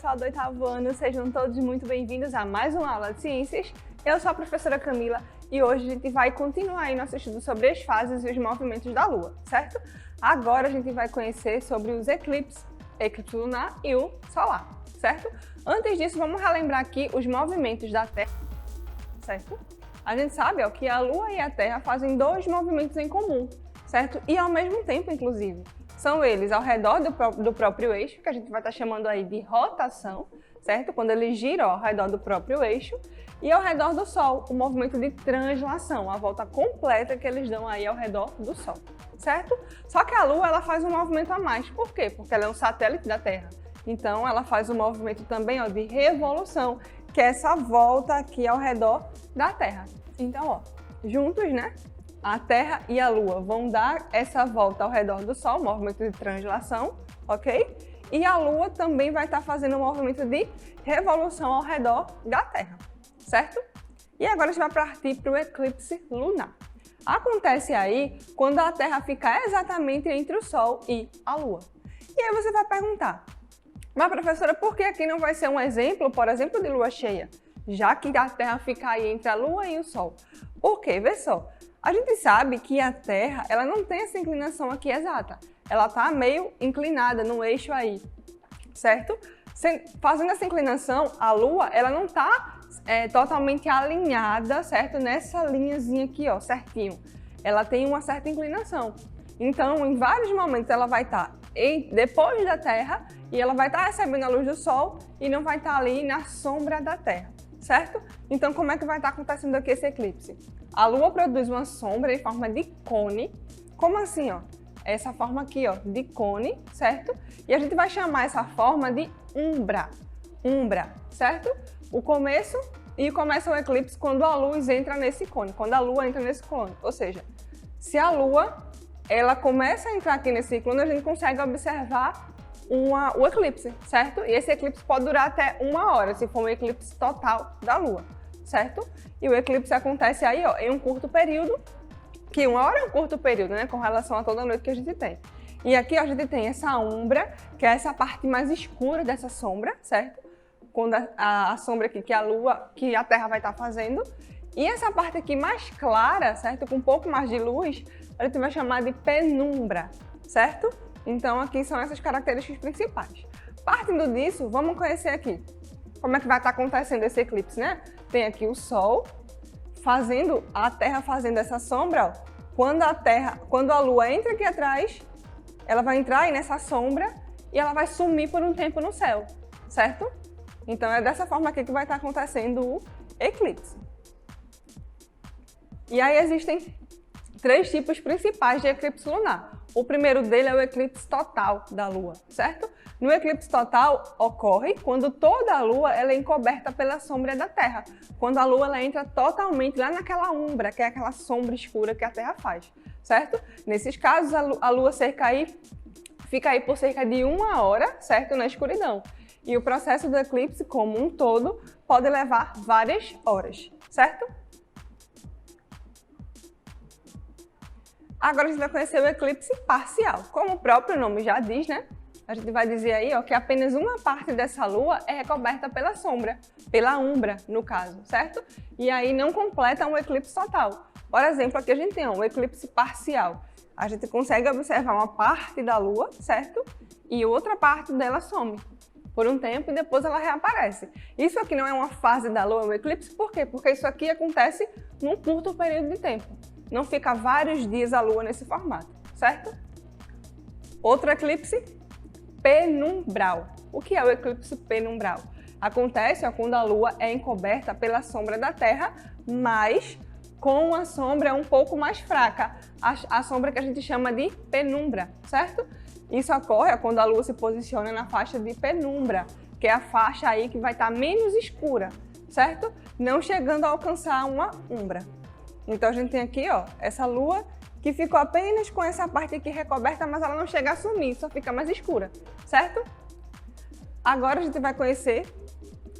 pessoal do oitavo ano, sejam todos muito bem-vindos a mais uma aula de ciências. Eu sou a professora Camila e hoje a gente vai continuar aí nosso estudo sobre as fases e os movimentos da Lua, certo? Agora a gente vai conhecer sobre os eclipses, eclipse lunar e o solar, certo? Antes disso, vamos relembrar aqui os movimentos da Terra, certo? A gente sabe que a Lua e a Terra fazem dois movimentos em comum, certo? E ao mesmo tempo, inclusive. São eles ao redor do próprio eixo, que a gente vai estar chamando aí de rotação, certo? Quando eles giram ao redor do próprio eixo, e ao redor do Sol, o movimento de translação, a volta completa que eles dão aí ao redor do Sol, certo? Só que a Lua, ela faz um movimento a mais. Por quê? Porque ela é um satélite da Terra. Então, ela faz um movimento também de revolução, que é essa volta aqui ao redor da Terra. Então, juntos, né? A Terra e a Lua vão dar essa volta ao redor do Sol, movimento de translação, ok? E a Lua também vai estar fazendo um movimento de revolução ao redor da Terra, certo? E agora a gente vai partir para o eclipse lunar. Acontece aí quando a Terra fica exatamente entre o Sol e a Lua. E aí você vai perguntar, mas professora, por que aqui não vai ser um exemplo, por exemplo, de lua cheia? Já que a Terra fica aí entre a Lua e o Sol. Por quê? Vê só. A gente sabe que a Terra, ela não tem essa inclinação aqui exata. Ela está meio inclinada no eixo aí, certo? Fazendo essa inclinação, a Lua, ela não está totalmente alinhada, certo? Nessa linhazinha aqui, certinho. Ela tem uma certa inclinação. Então, em vários momentos, ela vai estar depois da Terra e ela vai estar recebendo a luz do Sol e não vai estar ali na sombra da Terra, certo? Então, como é que vai estar acontecendo aqui esse eclipse? A Lua produz uma sombra em forma de cone. Como assim, Essa forma aqui, de cone, certo? E a gente vai chamar essa forma de umbra. Umbra, certo? Começa o eclipse quando a luz entra nesse cone, quando a Lua entra nesse cone. Ou seja, se a Lua ela começa a entrar aqui nesse cone, a gente consegue observar o eclipse, certo? E esse eclipse pode durar até 1 hora, se for um eclipse total da Lua, certo? E o eclipse acontece aí, em um curto período, que 1 hora é um curto período, né? Com relação a toda a noite que a gente tem. E aqui a gente tem essa umbra, que é essa parte mais escura dessa sombra, certo? Quando a sombra aqui que a Terra vai estar fazendo. E essa parte aqui mais clara, certo? Com um pouco mais de luz, a gente vai chamar de penumbra, certo? Então aqui são essas características principais. Partindo disso, vamos conhecer aqui como é que vai estar acontecendo esse eclipse, né? Tem aqui o Sol a Terra fazendo essa sombra, quando a Lua entra aqui atrás, ela vai entrar aí nessa sombra e ela vai sumir por um tempo no céu, certo? Então é dessa forma aqui que vai estar acontecendo o eclipse. E aí existem 3 tipos principais de eclipse lunar. O primeiro dele é o eclipse total da Lua, certo? No eclipse total ocorre quando toda a Lua ela é encoberta pela sombra da Terra. Quando a Lua ela entra totalmente lá naquela umbra, que é aquela sombra escura que a Terra faz, certo? Nesses casos, a Lua fica aí por cerca de 1 hora, certo? Na escuridão. E o processo do eclipse, como um todo, pode levar várias horas, certo? Agora a gente vai conhecer o eclipse parcial. Como o próprio nome já diz, né? A gente vai dizer aí que apenas uma parte dessa Lua é recoberta pela sombra, pela umbra, no caso, certo? E aí não completa um eclipse total. Por exemplo, aqui a gente tem um eclipse parcial. A gente consegue observar uma parte da Lua, certo? E outra parte dela some por um tempo e depois ela reaparece. Isso aqui não é uma fase da Lua, é um eclipse, por quê? Porque isso aqui acontece num curto período de tempo. Não fica vários dias a Lua nesse formato, certo? Outro eclipse penumbral. O que é o eclipse penumbral? Acontece quando a Lua é encoberta pela sombra da Terra, mas com uma sombra um pouco mais fraca, a sombra que a gente chama de penumbra, certo? Isso ocorre quando a Lua se posiciona na faixa de penumbra, que é a faixa aí que vai estar menos escura, certo? Não chegando a alcançar uma umbra. Então a gente tem aqui, essa Lua que ficou apenas com essa parte aqui recoberta, mas ela não chega a sumir, só fica mais escura, certo? Agora a gente vai conhecer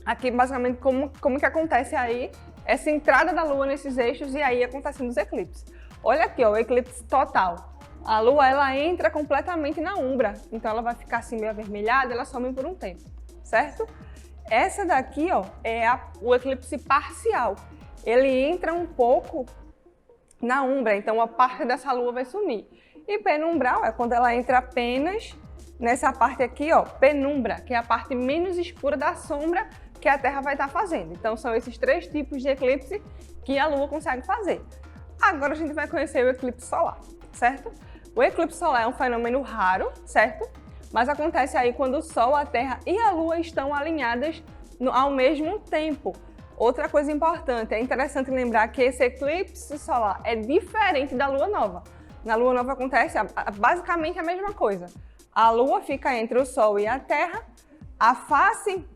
aqui basicamente como que acontece aí essa entrada da Lua nesses eixos e aí acontecendo os eclipses. Olha aqui, o eclipse total. A Lua ela entra completamente na umbra, então ela vai ficar assim meio avermelhada, ela some por um tempo, certo? Essa daqui, ó, é o eclipse parcial. Ele entra um pouco na umbra, então a parte dessa lua vai sumir. E penumbral é quando ela entra apenas nessa parte aqui, ó, penumbra, que é a parte menos escura da sombra que a Terra vai estar fazendo. Então são esses 3 tipos de eclipse que a Lua consegue fazer. Agora a gente vai conhecer o eclipse solar, certo? O eclipse solar é um fenômeno raro, certo? Mas acontece aí quando o Sol, a Terra e a Lua estão alinhadas ao mesmo tempo. Outra coisa importante, é interessante lembrar que esse eclipse solar é diferente da Lua Nova. Na Lua Nova acontece basicamente a mesma coisa. A Lua fica entre o Sol e a Terra, a face,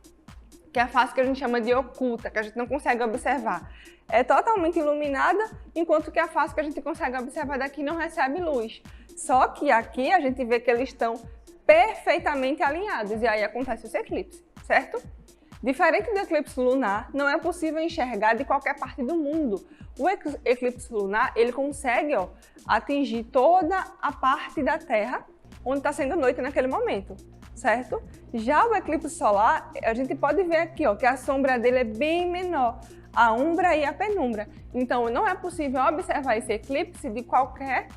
que é a face que a gente chama de oculta, que a gente não consegue observar, é totalmente iluminada, enquanto que a face que a gente consegue observar daqui não recebe luz. Só que aqui a gente vê que eles estão perfeitamente alinhados, e aí acontece esse eclipse, certo? Diferente do eclipse lunar, não é possível enxergar de qualquer parte do mundo. O eclipse lunar, ele consegue, ó, atingir toda a parte da Terra onde está sendo noite naquele momento, certo? Já o eclipse solar, a gente pode ver aqui, ó, que a sombra dele é bem menor, a umbra e a penumbra. Então, não é possível observar esse eclipse de qualquer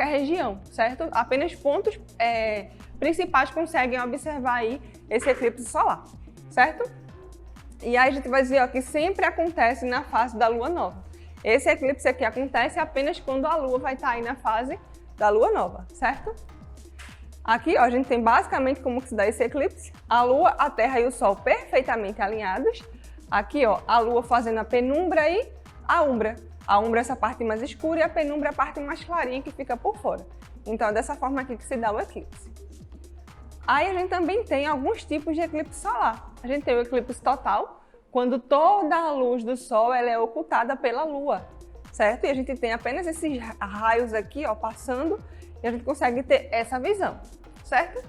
região, certo? Apenas pontos principais conseguem observar aí esse eclipse solar, certo? E aí a gente vai dizer, ó, que sempre acontece na fase da Lua Nova. Esse eclipse aqui acontece apenas quando a Lua vai estar aí na fase da Lua Nova, certo? Aqui, ó, a gente tem basicamente como que se dá esse eclipse. A Lua, a Terra e o Sol perfeitamente alinhados. Aqui, ó, a Lua fazendo a penumbra e a umbra. A umbra é essa parte mais escura e a penumbra é a parte mais clarinha que fica por fora. Então é dessa forma aqui que se dá o eclipse. Aí a gente também tem alguns tipos de eclipse solar. A gente tem o eclipse total, quando toda a luz do Sol ela é ocultada pela Lua, certo? E a gente tem apenas esses raios aqui, ó, passando, e a gente consegue ter essa visão, certo?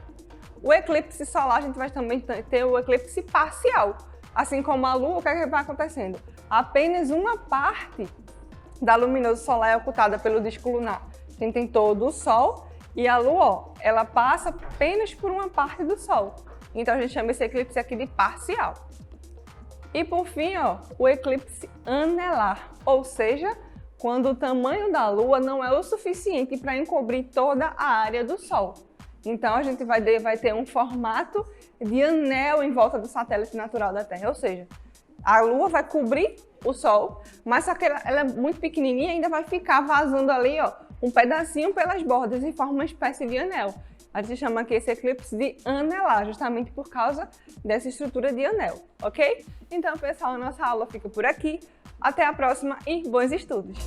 O eclipse solar, a gente vai também ter o eclipse parcial. Assim como a Lua, o que é que vai acontecendo? Apenas uma parte da luminosidade solar é ocultada pelo disco lunar. A gente tem todo o Sol e a Lua, ó, ela passa apenas por uma parte do Sol. Então a gente chama esse eclipse aqui de parcial. E por fim, ó, o eclipse anelar, ou seja, quando o tamanho da Lua não é o suficiente para encobrir toda a área do Sol. Então a gente vai ter um formato de anel em volta do satélite natural da Terra, ou seja, a Lua vai cobrir o Sol, mas só que ela é muito pequenininha e ainda vai ficar vazando ali, ó, um pedacinho pelas bordas e forma uma espécie de anel. A gente chama aqui esse eclipse de anelar, justamente por causa dessa estrutura de anel, ok? Então, pessoal, a nossa aula fica por aqui. Até a próxima e bons estudos!